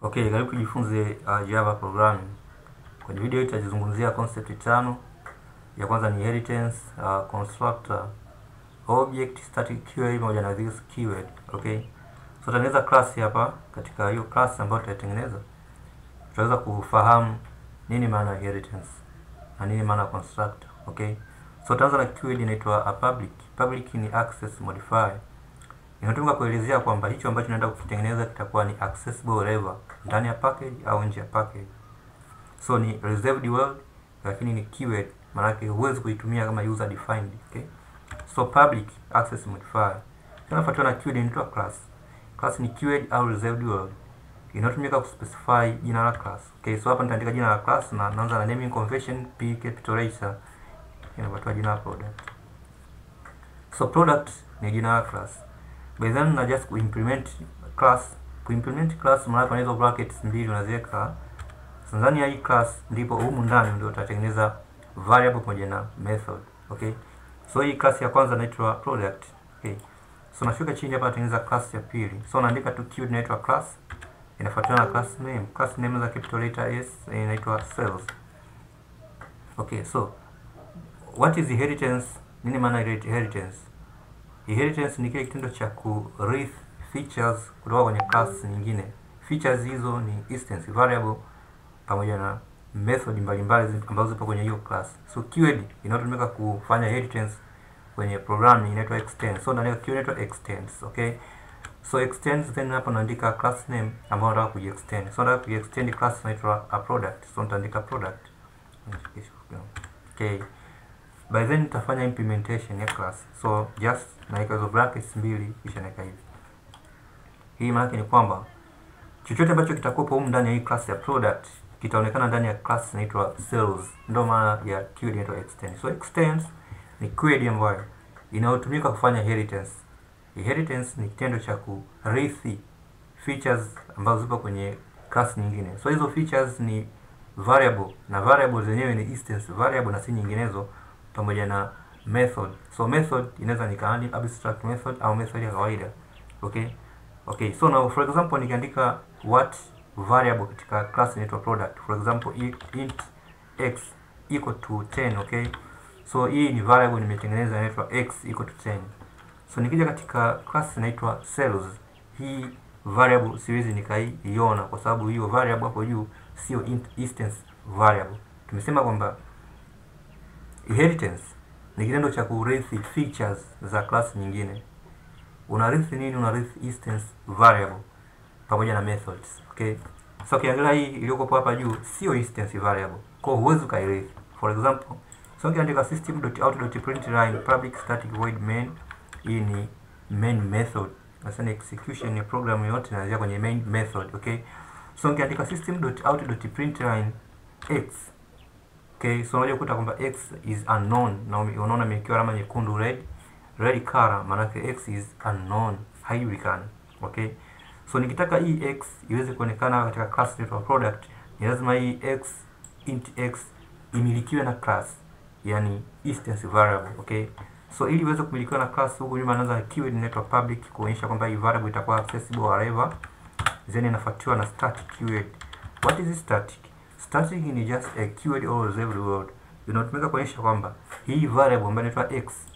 Okay, karibu tujifunze Java programming. Kwenye video hii tutazungumzia concept tano. Ya kwanza ni inheritance, constructor, object, static keyword pamoja na this keyword. Okay. So tutatengeneza class hapa. Katika hiyo class ambayo tutatengeneza, tutaweza kufahamu nini maana inheritance na nini maana constructor. Okay. So tutaanza na keyword inaitwa public. Public ni access modifier. Inatumika kuelezea kwamba hicho ambacho naenda kukitengeneza kitakuwa ni accessible wherever, ndani ya package au nje ya package. So ni reserved world, lakini ni keyword, maana yake huwezi kuitumia kama user defined. Okay. So public access modifier inafuatwa na keyword inaitwa class. Class ni keyword au reserved world inatumika kuspecify jina la class. Okay, so hapa nitaandika jina la class na naanza na naming convention p capital letter, inafuatwa jina la product. So product ni jina la class. By then na just kuimplement class. Kuimplement class maana kwa hizo brackets mbili unaziweka ndani ya hii class, ndipo humu ndani ndio utatengeneza variable pamoja na method. Okay. So hii class ya kwanza inaitwa product. Okay. So nashuka chini hapa natengeneza class ya pili. So naandika tu keyword inaitwa class, inafuatana na class name. Class name za capital letter S inaitwa cells. Okay, so what is inheritance? Nini maana inheritance? Inheritance ni kile kitendo cha kurithi features kutoka kwenye class nyingine. Features hizo ni instance variable pamoja na method mbalimbali ambazo zipo kwenye hiyo class. So keyword inayotumika kufanya inheritance kwenye programming inaitwa extend. So naandika keyword inaitwa extends. Okay. So extends, then hapa naandika class name ambayo nataka kujiextend. So nataka kujiextend class inaitwa a product. So nitaandika product. Okay. By then nitafanya implementation ya class. So just naweka hizo brackets mbili kisha naweka hivi. Hii maana yake ni kwamba chochote ambacho kitakuwa huko ndani ya hii class ya product kitaonekana ndani ya class inaitwa cells. Ndio maana ya keyword inaitwa extend. So extends ni keyword ambayo inayotumika kufanya inheritance. Inheritance ni kitendo cha kurithi features ambazo zipo kwenye class nyingine. So hizo features ni variable, na variable zenyewe ni instance variable na si nyinginezo, pamoja na method. So method inaweza ni abstract method au method ya kawaida. Okay. Okay, so now for example nikiandika what variable katika class inaitwa product. For example int x equal to 10. Okay. So hii ni variable nimetengeneza inaitwa x equal to 10. So nikija katika class inaitwa cells, hii variable siwezi nikaiona kwa sababu hiyo variable hapo juu sio instance variable. Tumesema kwamba inheritance ni kitendo cha kurithi features za class nyingine. Unarithi nini? Unarithi instance variable pamoja na methods. Okay. So ukiangalia hii iliyoko hapa juu sio instance variable, kwa hiyo huwezi kairithi. For example, so ukiandika system.out.println public static void main, hii ni main method. Nasema execution ya program yote inaanzia kwenye main method. Okay. So ukiandika system.out.println x. Okay, so unajua kuta kwamba x is unknown, na unaona imekiwa alama nyekundu red color, maana yake x is unknown, haijulikani. Okay. So nikitaka hii x iweze kuonekana katika class ya product, ni lazima hii x int x imilikiwe na class, yani instance variable. Okay. So ili iweze kumilikiwa na class, huko nyuma naanza na keyword inaitwa public kuonyesha kwamba hii variable itakuwa accessible wherever, then inafuatiwa na static keyword. What is static? Static ni just a keyword or reserved word. Inatumika kuonyesha kwamba hii variable ambayo inaitwa x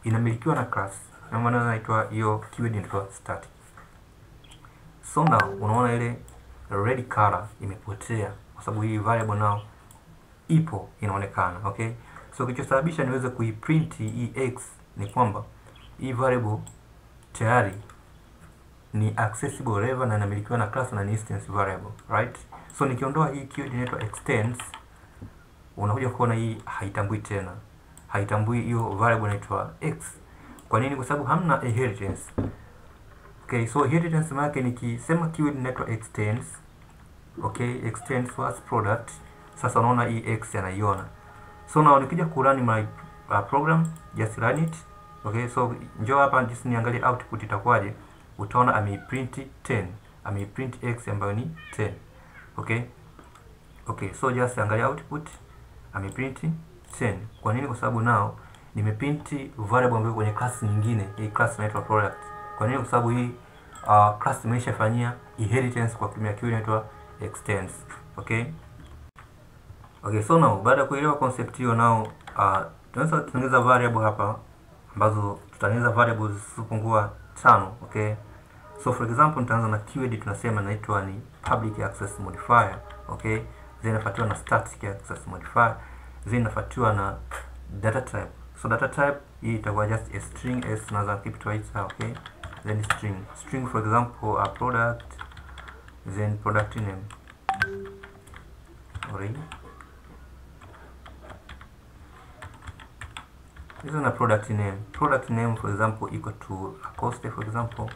inamilikiwa na class, na maana inaitwa hiyo keyword inaitwa static. So now unaona ile red color imepotea kwa sababu hii variable now ipo inaonekana. Okay. So kilichosababisha niweze kuiprint hii x ni kwamba hii variable tayari ni accessible wherever na inamilikiwa na class na ni instance variable, right? So nikiondoa hii keyword inaitwa extends, unakuja kuona hii haitambui tena. Haitambui hiyo variable inaitwa x. Kwa nini? Kwa sababu hamna inheritance. Okay, so inheritance maana yake nikisema keyword inaitwa extends. Okay, extends first product. Sasa unaona hii x yanaiona. So now nikija ku run my program, just run it. Okay, so njoo hapa just niangalie output itakuwaje. Utaona ameprint 10. Ameprint x ambayo ni 10. Okay. Okay, so just angalia output, ameprint 10. Kwa nini? Kwa sababu nao nimeprint variable ambayo kwenye class nyingine, hii class inaitwa product. Kwa nini? Kwa sababu hii class imeshafanyia inheritance kwa kutumia keyword inaitwa extends. Okay, so now baada ya kuelewa concept hiyo, now tunaweza kutengeneza variable hapa ambazo tutatengeneza variables zisizopungua 5. Okay, so for example nitaanza na keyword tunasema inaitwa ni public access modifier. Okay, then inafuatiwa na static access modifier, then inafuatiwa na data type. So data type hii itakuwa just a string s, tunaweza keep it right. Okay, then string for example a product, then product name. Alright, this is a product name for example equal to a cost for example.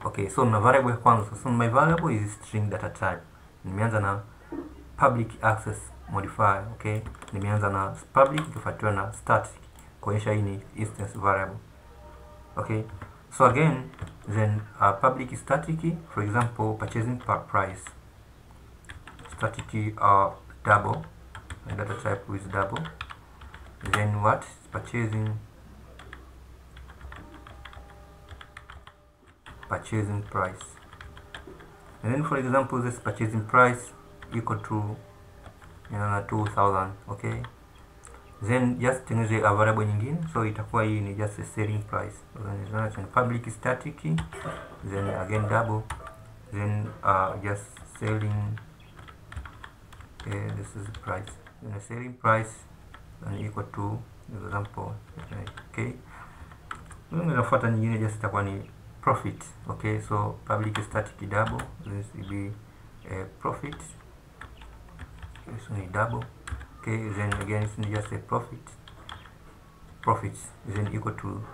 Okay, so na variable ya kwanza, so my variable is string data type. Nimeanza na public access modifier. Okay, nimeanza na public ikifuatiwa na static kuonyesha hii ni instance variable. Okay, so again then public static for example purchasing price, static double, and data type with double, then what purchasing price, and then for example this purchasing price equal to 2000. Okay, then just tengeneze a variable nyingine, so itakuwa hii ni just a selling price. Then public static, then again double, then just selling. Okay, this is the price, then a selling price and equal to example. Okay, then inafuata nyingine just itakuwa ni profit. Okay, so public static double, this will be a profit. Okay, so ni double. Okay, then again it's just a profit then equal to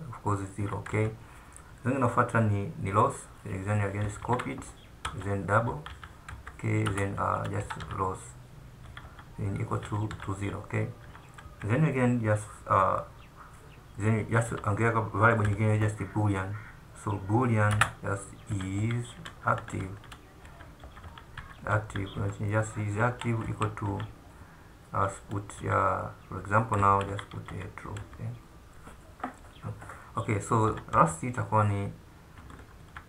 of course 0. Okay, then inafuata ni loss, then again is copied, then double. Okay, then just loss then equal to 0. Okay, then again just ongea variable nyingine just a boolean. So boolean just is active, just is active equal to put for example now just put a true. Okay, so last itakuwa ni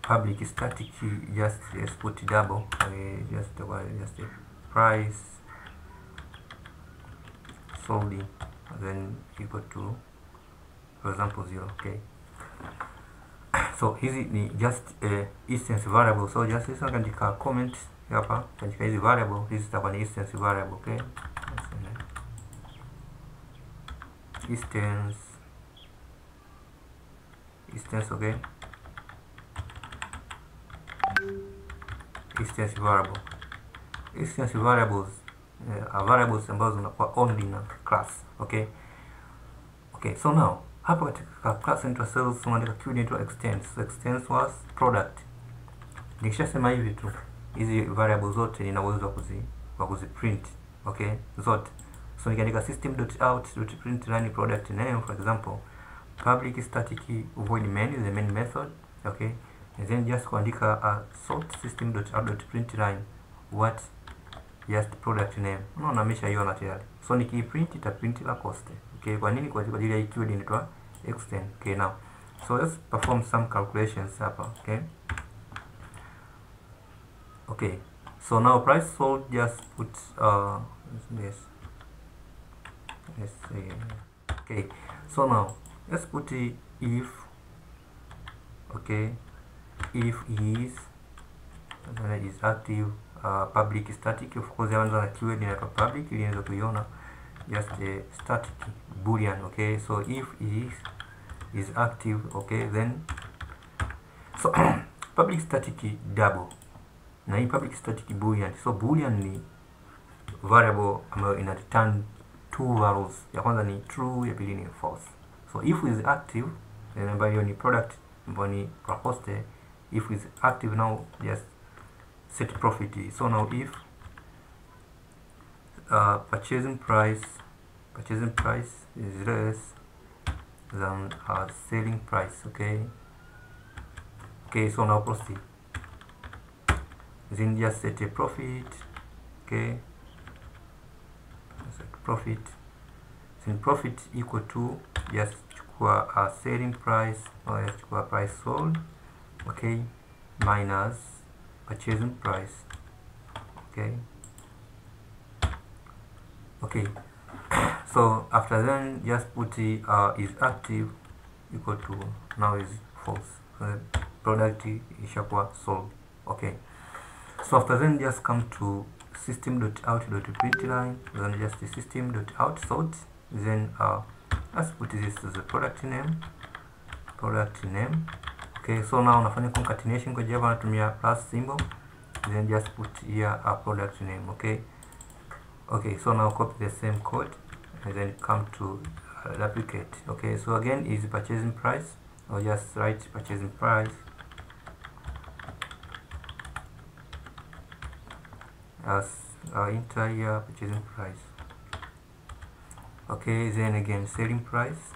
public static, just put double. Just a price sold then equal to for example 0. Okay, so hizi ni just instance variable, so just sasa kaandika comment hapa, kaandika hizi variable hizi zitakuwa ni instance variable. Okay, instance. Okay, instance variables are variables ambazo zinakuwa only na class. Okay, so now hapa katika class into sales tunaandika keyword into extends. So extends was product. Nikishasema hivi tu hizi variables zote nina uwezo wa kuziprint. Okay, zote. So nikiandika system.out.print line product name for example public static void main is the main method. Okay, and then just kuandika sort system.out.print line what just product name. Unaona nimeshaiona tayari. So nikiprint itaprint la cost. Okay, kwa nini? Kwa ajili ya keyword inaitwa extend. Okay, now so let's perform some calculations hapa. Okay, so now price sold just put this. Let's see. Okay, so now let's put if. Okay, if is active public static, of course yaanza na keyword inaitwa public ili niweze kuiona, just a static boolean. Okay, so if is active. Okay, then so public static double na hii public static boolean. So boolean ni variable ambayo ina return two values, ya kwanza ni true, ya pili ni false. So if is active, then ambayo ni product ambayo ni cost. If is active, now just set profit. So now if purchasing price is less than selling price. Okay, so now proceed, then just set a profit. Okay, set profit, then profit equal to just chukua selling price or just chukua price sold. Okay, minus purchasing price. Okay, so after then just put is active equal to now is false, so product ishakuwa sold. Okay, so after then just come to system.out.println, then just the system.out sort, then let's put this as a product name. Okay, so now unafanya concatenation kwa Java natumia plus symbol, then just put here a product name. Okay, so now copy the same code and then come to replicate. Okay, so again is purchasing price, or just write purchasing price as enter here purchasing price. Okay, then again selling price.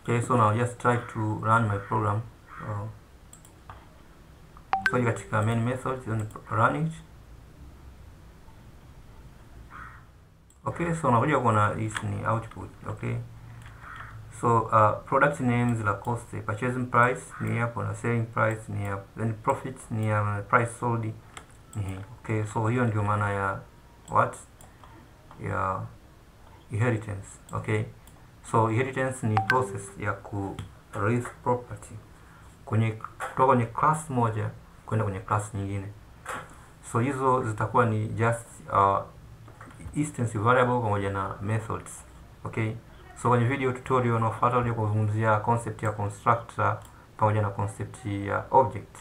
Okay, so now just try to run my program. So you katika main method then run it. Okay, so unakuja kuona this ni output. Okay, so product names la cost, purchasing price ni hapo na selling price ni hapo, then profits ni ya price sold ni. Okay, so hiyo ndio maana ya what ya inheritance. Okay, so inheritance ni process ya ku raise property kutoka kwenye class moja kwenda kwenye class nyingine. So hizo zitakuwa ni just instance variable pamoja na methods. Okay, so kwenye video tutorial unaofuata ndio kuzungumzia concept ya constructor pamoja na concept ya object.